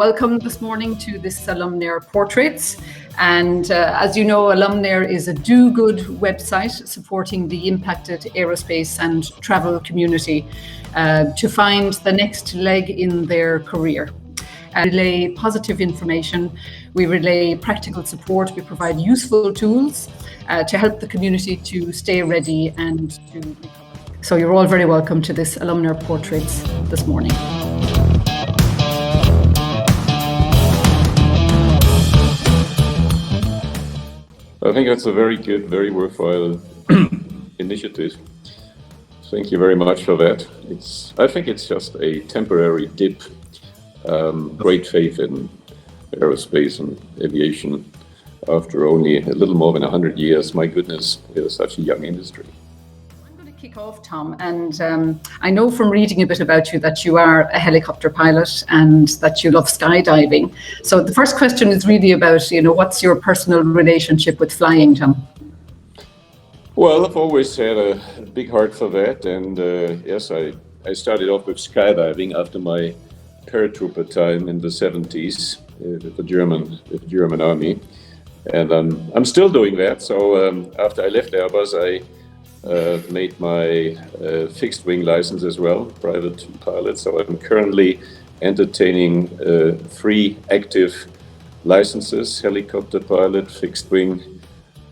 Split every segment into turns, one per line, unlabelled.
welcome this morning to this Alumnair Portraits. And as you know, Alumnair is a do-good website supporting the impacted aerospace and travel community to find the next leg in their career. And relay positive information, we relay practical support, we provide useful tools to help the community to stay ready and to recover. So you're all very welcome to this Alumnair Portraits this morning.
I think that's a very good, very worthwhile initiative. Thank you very much for that. I think it's just a temporary dip. Great faith in aerospace and aviation after only a little more than 100 years. My goodness, it is such a young industry.
I'm going to kick off, Tom, and I know from reading a bit about you that you are a helicopter pilot and that you love skydiving. So the first question is really about, what's your personal relationship with flying, Tom?
Well, I've always had a big heart for that, and yes, I started off with skydiving after my paratrooper time in the 70s with the German army, and I'm still doing that. So after I left Airbus, I made my fixed wing license as well, private pilot. So I'm currently entertaining 3 active licenses: helicopter pilot, fixed wing,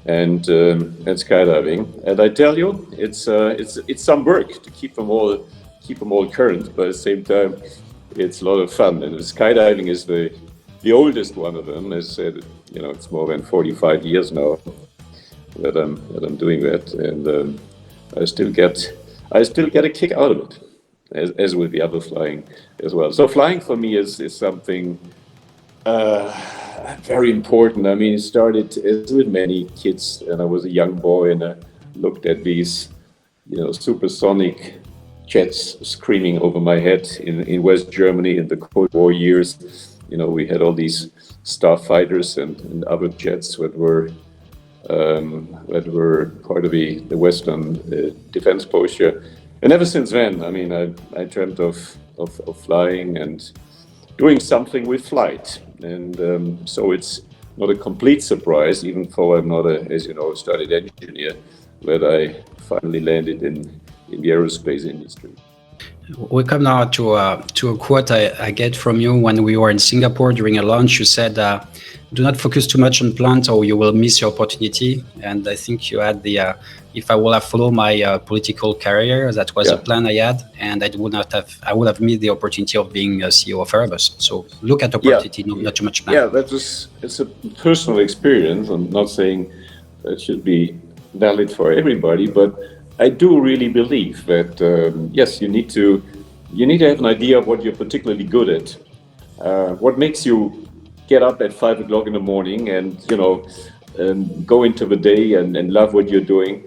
and skydiving. And I tell you, it's some work to keep them all current, but at the same time, it's a lot of fun. And skydiving is the oldest one of them. As I said, it's more than 45 years now that I'm doing that, and I still get a kick out of it, as with the other flying as well. So flying for me is something very important. I mean, it started as with many kids, and I was a young boy, and I looked at these, supersonic jets screaming over my head in West Germany in the Cold War years. We had all these starfighters and other jets that were part of the Western defense posture. And ever since then, I mean, I dreamt of flying and doing something with flight. And so it's not a complete surprise, even though I'm not a started engineer, that I finally landed in the aerospace industry.
We come now to a quote I get from you when we were in Singapore during a lunch. You said, "Do not focus too much on plant, or you will miss your opportunity." And I think you had the, if I would have followed my political career, that was a plan I had, and I would have missed the opportunity of being a CEO of Airbus. So look at opportunity, not too much plan.
Yeah, it's a personal experience. I'm not saying that should be valid for everybody, but I do really believe that yes, you need to have an idea of what you're particularly good at, what makes you get up at 5 o'clock in the morning and go into the day and love what you're doing.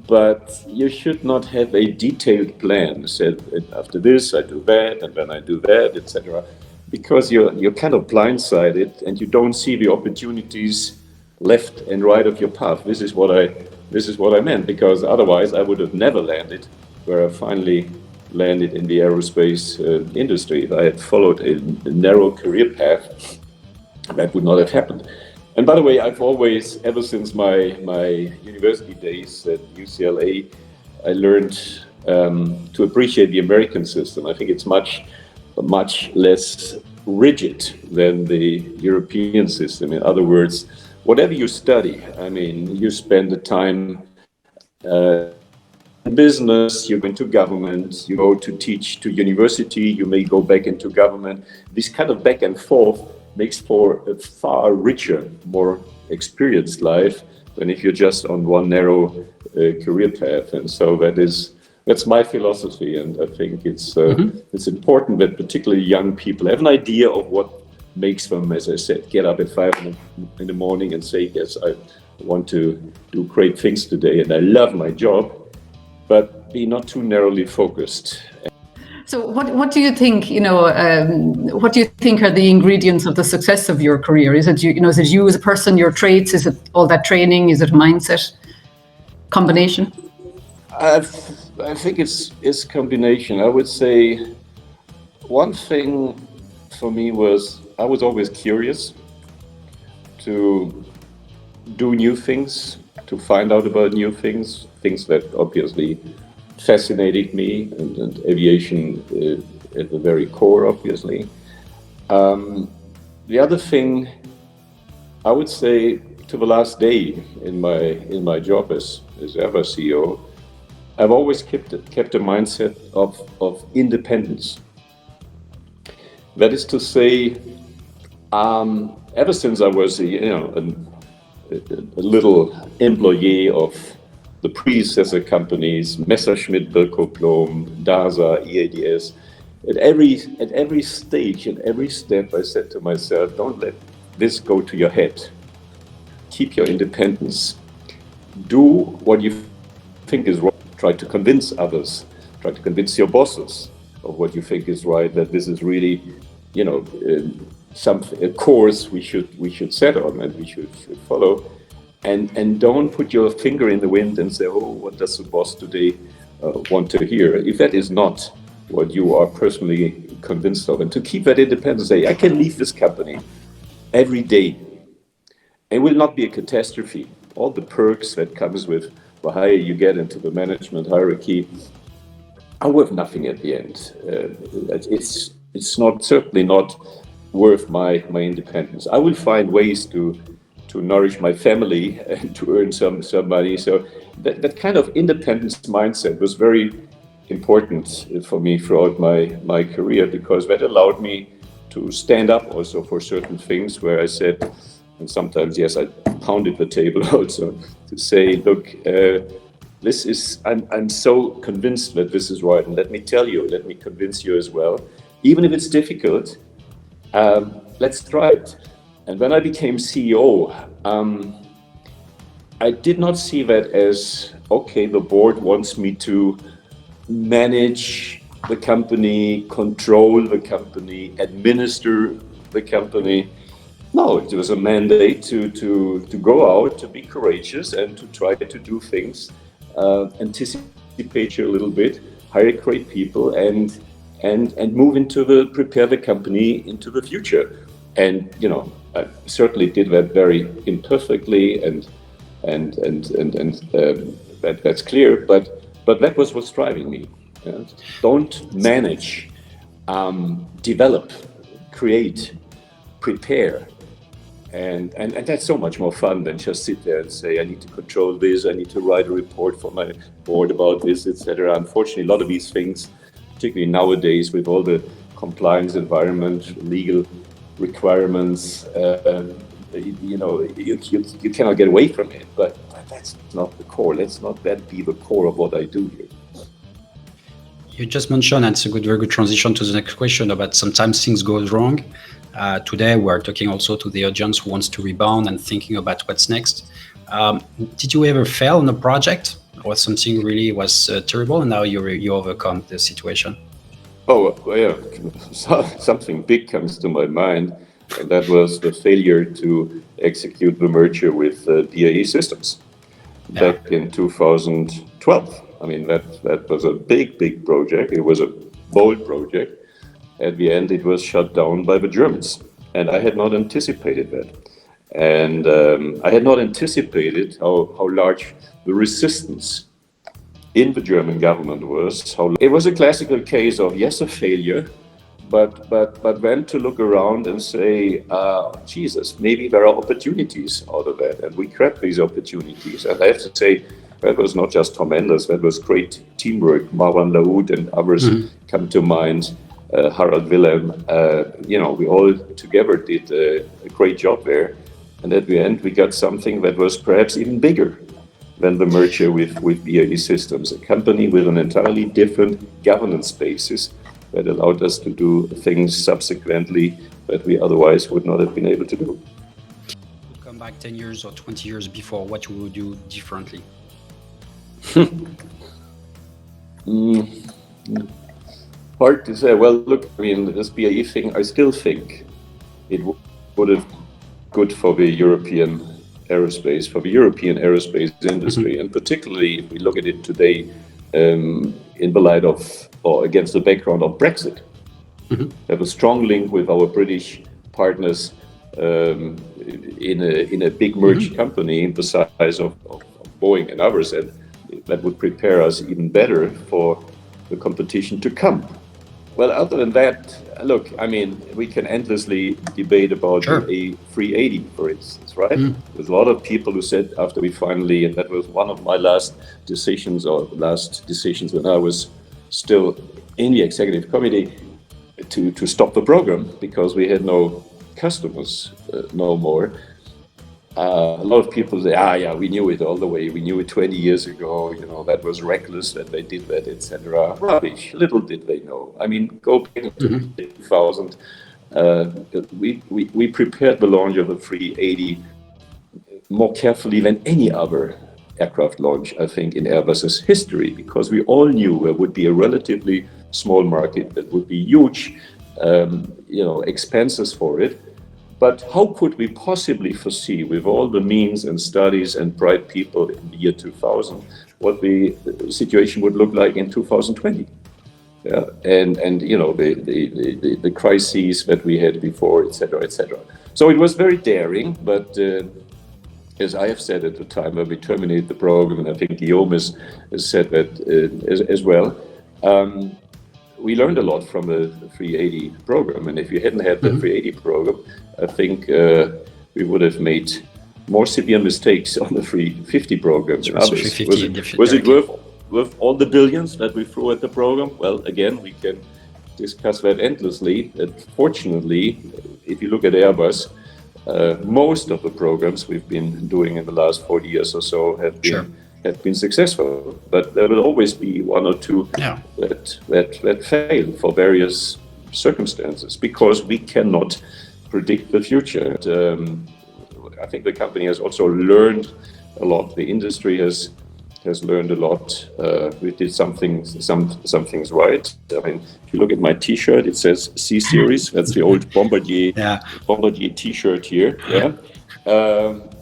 But you should not have a detailed plan. Said after this I do that, and then I do that, etc. Because you're kind of blindsided and you don't see the opportunities left and right of your path. This is what I meant, because otherwise I would have never landed where I finally landed in the aerospace industry. If I had followed a narrow career path, that would not have happened. And by the way, I've always, ever since my university days at UCLA, I learned to appreciate the American system. I think it's much less rigid than the European system. In other words, whatever you study, I mean, you spend the time in business, you go into government, you go to teach to university, you may go back into government. This kind of back and forth makes for a far richer, more experienced life than if you're just on one narrow career path. And so that's my philosophy, and I think it's important that particularly young people have an idea of what makes them, as I said, get up at 5 in the morning and say, yes, I want to do great things today and I love my job, but be not too narrowly focused.
So what do you think, what do you think are the ingredients of the success of your career? Is it you as a person, your traits? Is it all that training? Is it a mindset combination?
I think it's combination. I would say one thing for me was I was always curious to do new things, to find out about new things, things that obviously fascinated me, and aviation at the very core, obviously. The other thing, I would say, to the last day in my job as Airbus CEO, I've always kept a mindset of independence. That is to say, ever since I was a little employee of the predecessor companies, Messerschmitt, Birkoplom, DASA, EADS, at every stage, at every step, I said to myself, don't let this go to your head. Keep your independence. Do what you think is right. Try to convince others. Try to convince your bosses of what you think is right, that this is really, a course we should set on and we should follow. And don't put your finger in the wind and say, oh, what does the boss today want to hear? If that is not what you are personally convinced of, and to keep that independence, say, I can leave this company every day. It will not be a catastrophe. All the perks that comes with the higher you get into the management hierarchy are worth nothing at the end. It's certainly not worth my independence. I will find ways to nourish my family and to earn some money. So that kind of independence mindset was very important for me throughout my career, because that allowed me to stand up also for certain things where I said, and sometimes, yes, I pounded the table also to say, look, I'm so convinced that this is right, and let me convince you as well. Even if it's difficult, let's try it. And when I became CEO, I did not see that as, okay, the board wants me to manage the company, control the company, administer the company. No, it was a mandate to go out, to be courageous, and to try to do things, anticipate you a little bit, hire great people, and move prepare the company into the future. And I certainly did that very imperfectly, and that's clear. But that was what's driving me. Don't manage, develop, create, prepare. And that's so much more fun than just sit there and say, I need to control this, I need to write a report for my board about this, etc. Unfortunately, a lot of these things, particularly nowadays with all the compliance environment, legal requirements, you cannot get away from it. But that's not the core. Let's not that be the core of what I do here.
You just mentioned, and it's a very good transition to the next question, about sometimes things go wrong. Today, we're talking also to the audience who wants to rebound and thinking about what's next. Did you ever fail on a project, or something really was terrible, and now you overcome the situation?
Oh, yeah, something big comes to my mind, and that was the failure to execute the merger with BAE Systems back in 2012. I mean, that was a big project. It was a bold project. At the end, it was shut down by the Germans, and I had not anticipated that. And I had not anticipated how large the resistance in the German government was. It was a classical case of, yes, a failure, but then to look around and say, Jesus, maybe there are opportunities out of that, and we grabbed these opportunities. And I have to say, that was not just Tom Enders, that was great teamwork. Marwan Laoud and others come to mind. Harald Wilhelm, we all together did a great job there. And at the end, we got something that was perhaps even bigger than the merger with BAE Systems, a company with an entirely different governance basis that allowed us to do things subsequently that we otherwise would not have been able to do.
Come back 10 years or 20 years before, what you would do differently?
Hard to say. Well, look, I mean, this BAE thing, I still think it would have been good for the European aerospace industry, and particularly if we look at it today in the light of, or against the background of Brexit. have a strong link with our British partners in a big merged company the size of Boeing and others, and that would prepare us even better for the competition to come. Well, other than that, look, I mean, we can endlessly debate about the A380, for instance, right? There's a lot of people who said after we finally, and that was one of my last decisions when I was still in the executive committee, to stop the program because we had no customers no more. A lot of people say, yeah, we knew it all the way. We knew it 20 years ago. You know, that was reckless that they did that, etc. Rubbish. Little did they know. I mean, go back to 2000. We prepared the launch of the 380 more carefully than any other aircraft launch, I think, in Airbus's history, because we all knew there would be a relatively small market that would be huge, expenses for it. But how could we possibly foresee, with all the means and studies and bright people in the year 2000, what the situation would look like in 2020? Yeah, and you know, the crises that we had before, etc., etc. So it was very daring, but as I have said at the time when we terminated the program, and I think Guillaume has said that as well, we learned a lot from the 380 program. And if you hadn't had the 380 program, I think we would have made more severe mistakes on the 350 program than others. Was it worth all the billions that we threw at the program? Well, again, we can discuss that endlessly. Fortunately, if you look at Airbus, most of the programs we've been doing in the last 40 years or so have been successful, but there will always be one or two that fail for various circumstances because we cannot predict the future. And, I think the company has also learned a lot. The industry has learned a lot. We did some things right. I mean, if you look at my T-shirt, it says C Series. That's the old Bombardier T-shirt here. Yeah.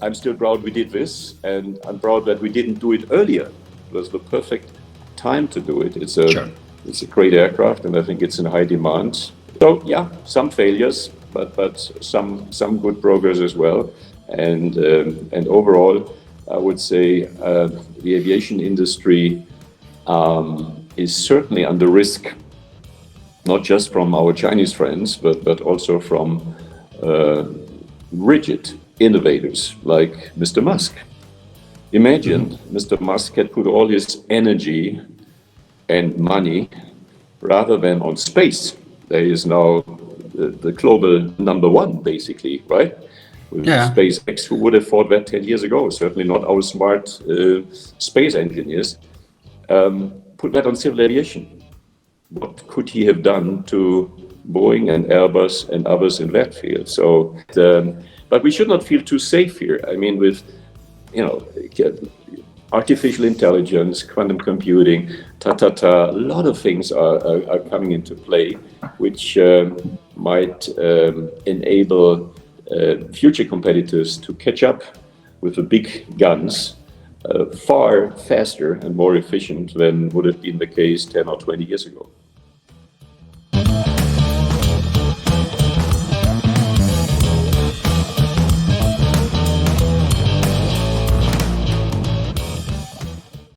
I'm still proud we did this, and I'm proud that we didn't do it earlier. It was the perfect time to do it. It's a great aircraft, and I think it's in high demand. So yeah, some failures, but some good progress as well. And overall, I would say the aviation industry is certainly under risk, not just from our Chinese friends, but also from rigid innovators like Mr. Musk. Imagine Mr. Musk had put all his energy and money rather than on space. There is now the global number one, basically, right? With SpaceX, who would have thought that 10 years ago? Certainly not our smart space engineers. Put that on civil aviation. What could he have done to Boeing and Airbus and others in that field? So, but we should not feel too safe here. I mean, with artificial intelligence, quantum computing, a lot of things are coming into play, which might enable future competitors to catch up with the big guns far faster and more efficient than would have been the case 10 or 20 years ago.